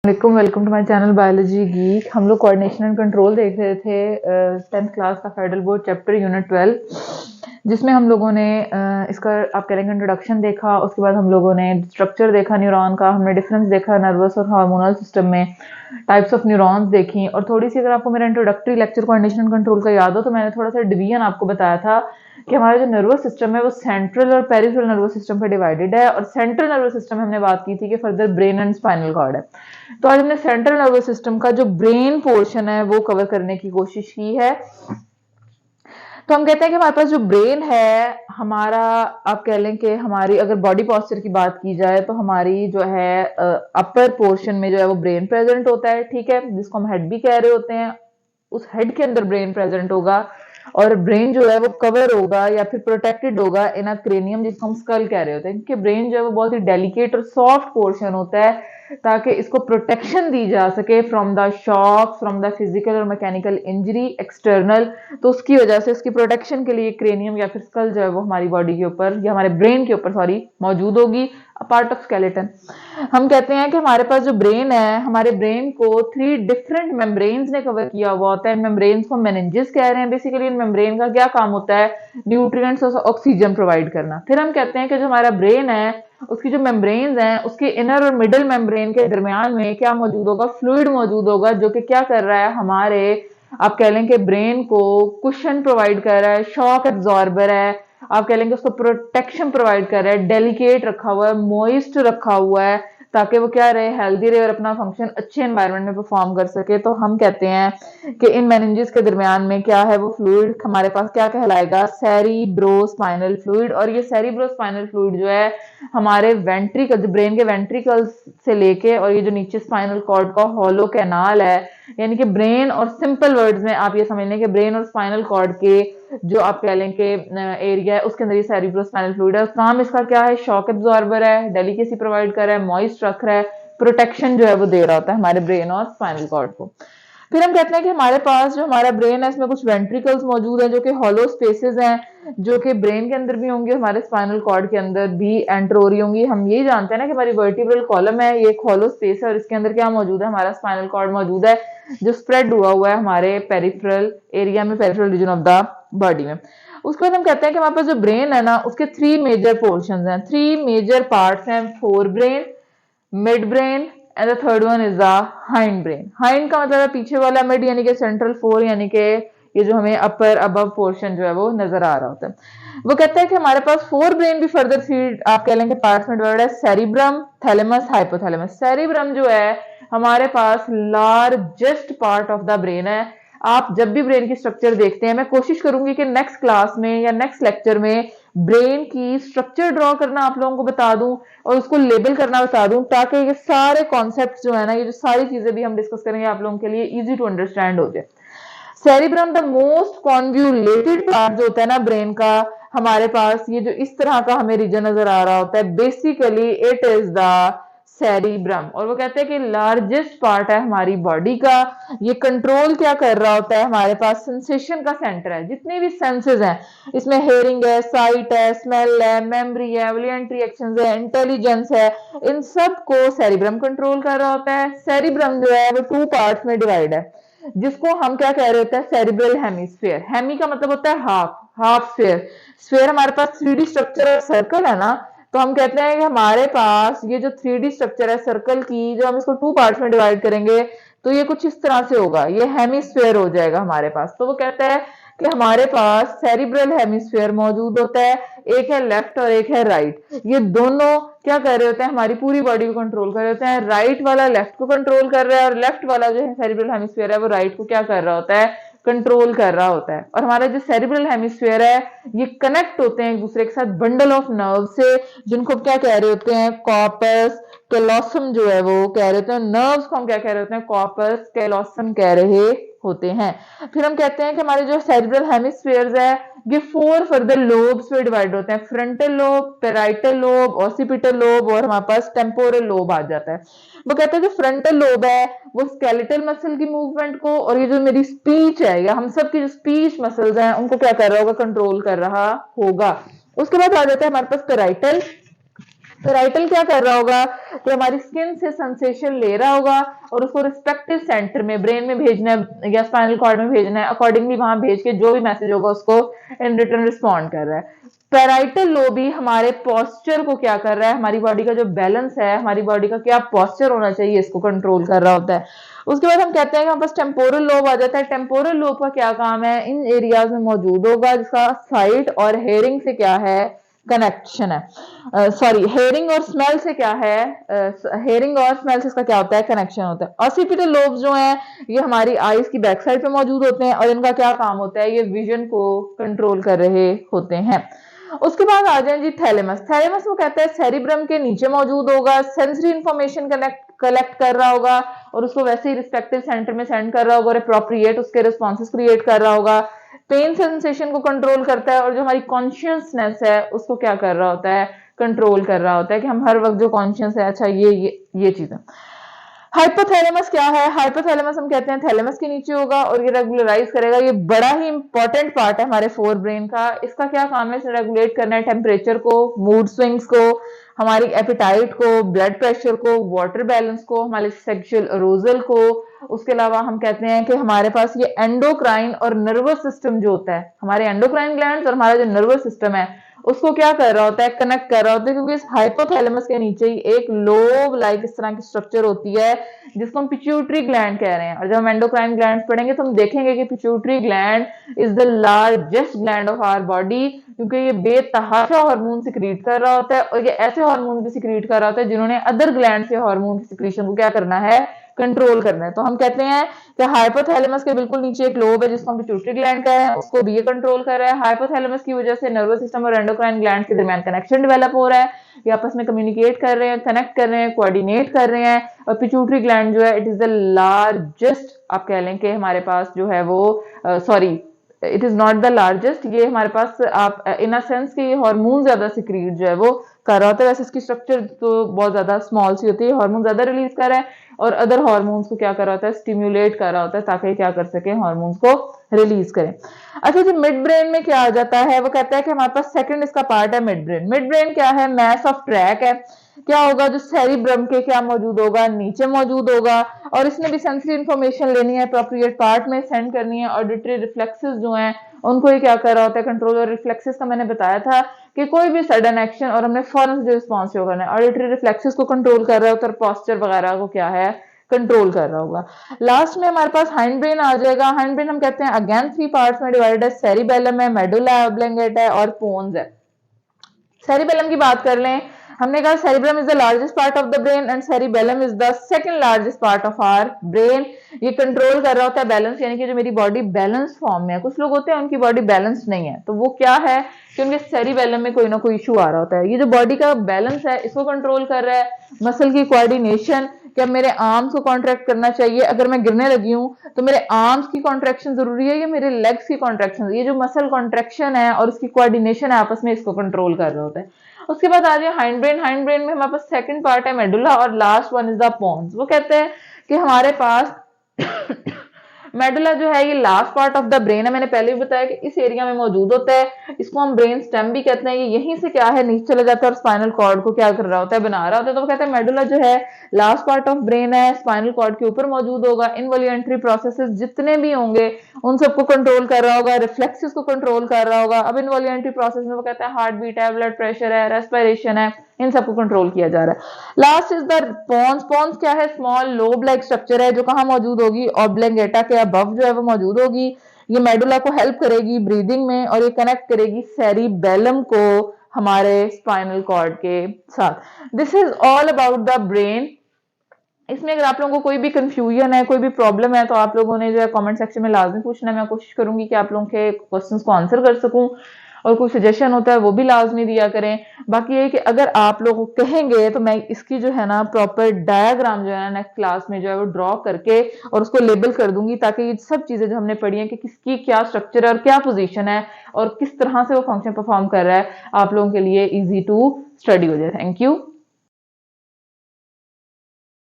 वालेकुम, welcome to my channel biology geek. हम लोग कोऑर्डिनेशन एंड कंट्रोल देख रहे थे 10th क्लास का फेडरल बोर्ड चैप्टर यूनिट 12, जिसमें हम लोगों ने इसका आप कह लेंगे इंट्रोडक्शन देखा। उसके बाद हम लोगों ने स्ट्रक्चर देखा न्यूरॉन का, हमने डिफरेंस देखा नर्वस और हार्मोनल सिस्टम में, टाइप्स ऑफ न्यूरॉन्स देखी। और थोड़ी सी अगर आपको मेरा introductory lecture coordination and control का याद हो तो मैंने थोड़ा सा डिवीजन आपको बताया था कि हमारा जो नर्वस सिस्टम है वो सेंट्रल और पेरिफेरल नर्वस सिस्टम पर डिवाइडेड है। और सेंट्रल नर्वस सिस्टम में हमने बात की थी कि further brain and spinal cord है। तो आज हमने सेंट्रल नर्वस सिस्टम का जो ब्रेन पोर्शन है वो कवर करने की कोशिश की है। तो हम कहते हैं कि हमारे पास जो ब्रेन है हमारा, आप कह लें कि हमारी अगर बॉडी पॉस्चर की बात की जाए तो हमारी जो है अपर पोर्शन में जो है वो ब्रेन प्रेजेंट होता है, ठीक है, जिसको हम हेड भी कह रहे होते हैं। उस हेड के अंदर ब्रेन प्रेजेंट होगा और ब्रेन जो है वो कवर होगा या फिर प्रोटेक्टेड होगा इन अ क्रेनियम, जिसको हम स्कल कह रहे होते हैं, क्योंकि ब्रेन जो है वो बहुत ही डेलिकेट और सॉफ्ट पोर्शन होता है ताकि इसको प्रोटेक्शन दी जा सके from the shock, from the physical और मैकेनिकल इंजरी एक्सटर्नल। तो उसकी वजह से उसकी प्रोटेक्शन के लिए क्रेनियम या फिर स्कल जो है वो हमारी बॉडी के ऊपर या हमारे ब्रेन के ऊपर सॉरी मौजूद होगी, अ पार्ट ऑफ स्केलेटन। हम कहते हैं कि हमारे पास जो ब्रेन है, हमारे ब्रेन को 3 डिफरेंट मेम्ब्रेन्स ने कवर किया हुआ होता है। मेम्ब्रेन्स को मेनिंजेस कह रहे हैं। बेसिकली इन मेम्ब्रेन का क्या काम होता है? न्यूट्रिएंट्स और ऑक्सीजन प्रोवाइड करना। फिर हम कहते हैं कि जो हमारा ब्रेन है उसकी जो मेम्ब्रेन्स हैं उसके इनर और मिडल मेम्ब्रेन के दरमियान में क्या मौजूद होगा? फ्लूइड मौजूद होगा, जो कि क्या कर रहा है, हमारे आप कह लें कि ब्रेन को कुशन प्रोवाइड कर रहा है, शॉक एब्जॉर्बर है, आप कह लेंगे उसको प्रोटेक्शन प्रोवाइड कर रहा है, डेलिकेट रखा हुआ है, मॉइस्ट रखा हुआ है, ताकि वो क्या रहे, हेल्दी रहे और अपना फंक्शन अच्छे एनवायरनमेंट में परफॉर्म कर सके। तो हम कहते हैं कि इन मेनिंजेस के दरमियान में क्या है, वो फ्लूइड हमारे पास क्या कहलाएगा? Cerebrospinal fluid. और ये सेरिब्रोस्पाइनल फ्लूइड जो है हमारे वेंट्रिकल, ब्रेन के वेंट्रिकल से लेके और ये जो नीचे स्पाइनल कॉर्ड का हॉलो कैनाल है, यानी कि ब्रेन और सिंपल वर्ड्स में आप ये समझ लें कि ब्रेन और स्पाइनल कॉर्ड के जो आप कह लें कि एरिया है उसके अंदर ये सेरिब्रोस्पाइनल फ्लूइड है। काम इसका क्या है? शॉक एब्जॉर्बर है, डेलिकेसी प्रोवाइड कर रहा है, मॉइस्ट रख रहा है, प्रोटेक्शन जो है वो दे रहा होता है हमारे ब्रेन और स्पाइनल कॉर्ड को। फिर हम कहते हैं कि हमारे पास जो हमारा ब्रेन है इसमें कुछ वेंट्रिकल्स मौजूद हैं जो कि हॉलो स्पेसेस हैं, जो कि ब्रेन के अंदर भी होंगे, हमारे स्पाइनल कॉर्ड के अंदर भी एंटर हो रही होंगी। हम यही जानते हैं ना कि हमारी वर्टिब्रल कॉलम है, ये एक हॉलो स्पेस है और इसके अंदर क्या मौजूद है? हमारा स्पाइनल कॉर्ड मौजूद है, जो स्प्रेड हुआ है हमारे पेरिफेरल एरिया में, peripheral region of the body में। उसके बाद हम कहते हैं कि हमारे पास जो ब्रेन है ना उसके 3 मेजर पोर्शन हैं, 3 मेजर पार्ट्स हैं, fore brain, mid brain and the third one is the hind brain. Hind का मतलब है पीछे वाला, मिड यानी कि सेंट्रल, फोर यानी कि ये जो हमें अपर अबव पोर्शन जो है वो नजर आ रहा होता है। वो कहता है कि हमारे पास फोर ब्रेन भी फर्दर 3 आप कह लेंगे पार्ट्स में डिवाइड है, सेरिब्रम, थैलेमस, हाइपोथैलेमस। सेरिब्रम जो है हमारे पास largest part of the brain है। आप जब भी ब्रेन की स्ट्रक्चर देखते हैं, मैं कोशिश करूंगी कि नेक्स्ट क्लास में या नेक्स्ट लेक्चर में ब्रेन की स्ट्रक्चर ड्रॉ करना आप लोगों को बता दूं और उसको लेबल करना बता दूं, ताकि ये सारे कॉन्सेप्ट जो है ना, ये जो सारी चीजें भी हम डिस्कस करेंगे आप लोगों के लिए इजी टू अंडरस्टैंड हो जाए। Cerebrum the most convoluted part जो होता है ना ब्रेन का, हमारे पास ये जो इस तरह का हमें रीजन नजर आ रहा होता है, basically it is the cerebrum. और वो कहते हैं कि लार्जेस्ट पार्ट है हमारी बॉडी का। ये कंट्रोल क्या कर रहा होता है? हमारे पास सेंसेशन का सेंटर है, जितने भी सेंसेस हैं इसमें हेयरिंग है, साइट है, स्मेल है, मेमोरी है, वोलेंट्री एक्शंस है, इंटेलिजेंस है, इन सब को सेरिब्रम कंट्रोल कर रहा होता है। सेरिब्रम जो है वो 2 पार्ट्स में डिवाइड है, जिसको हम क्या कह रहे होते हैं? Cerebral hemisphere. हेमी का मतलब होता है हाफ, हाफ स्फीयर। स्फीयर हमारे पास 3D स्ट्रक्चर है, सर्कल है ना, तो हम कहते हैं कि हमारे पास ये जो 3D स्ट्रक्चर है सर्कल की, जो हम इसको 2 पार्ट्स में डिवाइड करेंगे तो ये कुछ इस तरह से होगा, ये हेमिस्फीयर हो जाएगा हमारे पास। तो वो कहता है कि हमारे पास सेरिब्रल हेमिस्फीयर मौजूद होता है, एक है लेफ्ट और एक है राइट। ये दोनों क्या कर रहे होते हैं? हमारी पूरी बॉडी को कंट्रोल कर रहे होते हैं। राइट वाला लेफ्ट को कंट्रोल कर रहा है और लेफ्ट वाला जो है सेरिब्रल हेमिस्फीयर है वो राइट को क्या कर रहा होता है? कंट्रोल कर रहा होता है। और हमारा जो सेरिब्रल हेमिस्फीयर है ये कनेक्ट होते हैं एक दूसरे के साथ बंडल ऑफ नर्व से, जिनको क्या कह रहे होते हैं? कॉर्पस कैलोसम जो है वो कह रहे होते हैं। नर्व्स को हम क्या कह रहे होते हैं? कॉर्पस कैलोसम कह रहे होते हैं। फिर हम कहते हैं कि हमारे जो सेरिब्रल हेमिस्फीयर्स है ये 4 फर्दर लोब्स में डिवाइड होते हैं, frontal lobe, parietal lobe, occipital lobe और हमारे पास टेम्पोरल लोब आ जाता है। वो कहते हैं जो फ्रंटल लोब है वो स्केलेटल मसल की मूवमेंट को, और ये जो मेरी स्पीच है या हम सब की जो स्पीच मसल्स हैं उनको क्या कर रहा होगा? कंट्रोल कर रहा होगा। उसके बाद आ जाता है हमारे पास पेराइटल। पेराइटल क्या कर रहा होगा? कि हमारी स्किन से सेंसेशन ले रहा होगा और उसको रिस्पेक्टिव सेंटर में ब्रेन में भेजना है या स्पाइनल कॉर्ड में भेजना है, अकॉर्डिंगली वहां भेज के जो भी मैसेज होगा उसको इन रिटर्न रिस्पॉन्ड कर रहा है। पैराइटल लोब भी हमारे पोस्चर को क्या कर रहा है, हमारी बॉडी का जो बैलेंस है, हमारी बॉडी का क्या पोस्चर होना चाहिए, इसको कंट्रोल कर रहा होता है। उसके बाद हम कहते हैं कि हमारे पास टेम्पोरल लोब आ जाता है। टेम्पोरल लोब का क्या काम है, इन एरियाज में मौजूद होगा, जिसका साइट और हेयरिंग से क्या है, कनेक्शन है। सॉरी, हेयरिंग और स्मेल से क्या है, हेयरिंग और स्मेल से इसका क्या होता है, कनेक्शन होता है। ऑसिपिटल लोब्स जो हैं ये हमारी आईज की बैक साइड पे मौजूद होते हैं और इनका क्या काम होता है, ये विजन को कंट्रोल कर रहे होते हैं। उसके बाद आ जाए जी थैलेमस। थैलेमस वो कहता है सेरिब्रम के नीचे मौजूद होगा, सेंसरी इंफॉर्मेशन कलेक्ट कर रहा होगा और उसको वैसे ही रिस्पेक्टिव सेंटर में सेंड कर रहा होगा और अप्रोप्रिएट उसके रिस्पॉन्सेस क्रिएट कर रहा होगा। पेन सेंसेशन को कंट्रोल करता है और जो हमारी कॉन्शियसनेस है उसको क्या कर रहा होता है, कंट्रोल कर रहा होता है कि हम हर वक्त जो कॉन्शियस है, अच्छा ये चीजें। हाइपोथैलेमस क्या है, हाइपोथैलेमस हम कहते हैं थैलेमस के नीचे होगा और ये रेगुलराइज करेगा। ये बड़ा ही इंपॉर्टेंट पार्ट है हमारे फोर ब्रेन का। इसका क्या काम है, इसे रेगुलेट करना है टेम्परेचर को, मूड स्विंग्स को, हमारी एपिटाइट को, ब्लड प्रेशर को, वाटर बैलेंस को, हमारे सेक्सुअल अरोजल को। उसके अलावा हम कहते हैं कि हमारे पास ये एंडोक्राइन और नर्वस सिस्टम जो होता है, हमारे एंडोक्राइन ग्लैंड्स और हमारा जो नर्वस सिस्टम है उसको क्या कर रहा होता है, कनेक्ट कर रहा होता है, क्योंकि इस हाइपोथैलेमस के नीचे ही एक लोब लाइक इस तरह की स्ट्रक्चर होती है जिसको हम पिट्यूटरी ग्लैंड कह रहे हैं। और जब हम एंडोक्राइन ग्लैंड पढ़ेंगे तो हम देखेंगे कि pituitary gland is the largest gland of our body, क्योंकि ये बेतहाशा हार्मोन सिक्रीट कर रहा होता है और ये ऐसे हार्मोन भी सिक्रीट कर रहा होता है जिन्होंने अदर ग्लैंड से हार्मोन की सिक्रीशन को क्या करना है, कंट्रोल करना है। तो हम कहते हैं कि हाइपोथैलेमस के बिल्कुल नीचे एक लोब है जिसको हम पिट्यूटरी ग्लैंड का है, उसको भी ये कंट्रोल कर रहा है। हाइपोथैलेमस की वजह से नर्वस सिस्टम और एंडोक्राइन ग्लैंड के दरमियान कनेक्शन डेवलप हो रहा है, ये आपस में कम्युनिकेट कर रहे हैं, कनेक्ट कर रहे हैं, कोऑर्डिनेट कर रहे हैं। और पिट्यूटरी ग्लैंड जो है इट इज द लार्जेस्ट, आप कह लें कि हमारे पास जो है वो sorry it is not the largest, ये हमारे पास आप इन अ सेंस कि ये हार्मोन ज्यादा सिक्रीट जो है वो कर रहा होता है। वैसे इसकी स्ट्रक्चर तो बहुत ज्यादा स्मॉल सी होती है, हार्मोन ज्यादा रिलीज कर रहा है और अदर हार्मोन्स को क्या कर रहा होता है, स्टिम्युलेट कर रहा होता है ताकि क्या कर सके, हार्मोन्स को रिलीज करें। अच्छा जी, मिड ब्रेन में क्या आ जाता है, वो कहता है कि हमारे पास सेकंड इसका पार्ट है मिड ब्रेन। मिड ब्रेन क्या है, मैस ऑफ ट्रैक है। क्या होगा, जो सेरिब्रम के क्या मौजूद होगा, नीचे मौजूद होगा और इसने भी सेंसरी इंफॉर्मेशन लेनी है, अप्रोप्रिएट पार्ट में सेंड करनी है। ऑडिटरी रिफ्लेक्सेस जो हैं उनको ये क्या कर रहा होता है, कंट्रोल। और रिफ्लेक्सेस का मैंने बताया था कि कोई भी सडन एक्शन और हमने फौरन से रिस्पॉन्स शो करना है, ऑडिटरी रिफ्लेक्सेस को कंट्रोल कर रहा होता है और पोस्चर वगैरह को क्या है, कंट्रोल कर रहा होगा। लास्ट में हमारे पास हाइंड ब्रेन आ जाएगा। हाइंड ब्रेन हम कहते हैं अगेन 3 पार्ट्स में डिवाइडेड है, सेरिबेलम है, मेडुला ऑब्लंगेटा है और पोन्स है। सेरिबेलम की बात कर लें, हमने कहा cerebrum is the largest part of the brain and cerebellum is the second largest part of our brain. ये कंट्रोल कर रहा होता है बैलेंस, यानी कि जो मेरी बॉडी बैलेंस फॉर्म में है, कुछ लोग होते हैं उनकी बॉडी बैलेंस नहीं है, तो वो क्या है कि उनके सेरिबेलम में कोई ना कोई इशू आ रहा होता है। ये जो बॉडी का बैलेंस है इसको कंट्रोल कर रहा है। मसल की कोऑर्डिनेशन, कि अब मेरे आर्म्स को कॉन्ट्रैक्ट करना चाहिए, अगर मैं गिरने लगी हूं तो मेरे आर्म्स की कॉन्ट्रैक्शन जरूरी है या मेरे लेग्स की कॉन्ट्रैक्शन, ये जो मसल कॉन्ट्रैक्शन है और उसकी कोऑर्डिनेशन है आपस में, इसको कंट्रोल कर रहा होता है। उसके बाद आ जाए हाइंड ब्रेन। हाइंड ब्रेन में हमारे पास सेकंड पार्ट है मेडुला और last one is the pons. वो कहते हैं कि हमारे पास मेडुला जो है ये last part of the brain है। मैंने पहले भी बताया कि इस एरिया में मौजूद होता है, इसको हम ब्रेन स्टेम भी कहते हैं। ये यहीं से क्या है, नीचे चला जाता है और स्पाइनल कॉर्ड को क्या कर रहा होता है, बना रहा होता है। तो वो कहते हैं मेडुला जो है लास्ट पार्ट ऑफ ब्रेन है, स्पाइनल कॉर्ड के ऊपर मौजूद होगा। इनवॉल्यूंटरी प्रोसेसेस जितने भी होंगे उन सबको कंट्रोल कर रहा होगा, रिफ्लेक्सेस को कंट्रोल कर रहा होगा। अब इनवॉल्यूंटरी प्रोसेस में वो कहता है हार्ट बीट है, ब्लड प्रेशर है, रेस्पिरेशन है, इन सबको कंट्रोल किया जा रहा है। Last is the pons. Pons क्या है, स्मॉल लोब लाइक स्ट्रक्चर है जो कहां मौजूद होगी, ऑब्लंगेटा के अबव जो है वो मौजूद होगी। ये मेडुला को हेल्प करेगी ब्रीदिंग में और ये कनेक्ट करेगी सेरिबेलम को हमारे स्पाइनल कॉर्ड के साथ। This is all about the brain. इसमें अगर आप लोगों को कोई भी कंफ्यूजन है, कोई भी प्रॉब्लम है, तो आप लोगों ने जो है कमेंट सेक्शन में लाजमी पूछना है। मैं कोशिश करूंगी कि आप लोगों के क्वेश्चंस को आंसर कर सकूं और कोई सजेशन होता है वो भी लाजमी दिया करें। बाकी ये कि अगर आप लोग कहेंगे तो मैं इसकी जो है ना प्रॉपर डायग्राम जो है ना नेक्स्ट क्लास में जो है वो ड्रॉ करके और उसको लेबल कर दूंगी, ताकि ये सब चीजें जो हमने पढ़ी हैं कि किसकी क्या स्ट्रक्चर है और क्या पोजीशन है और किस तरह से वो फंक्शन परफॉर्म कर रहा है, आप लोगों के लिए इजी टू स्टडी हो जाए। Thank you.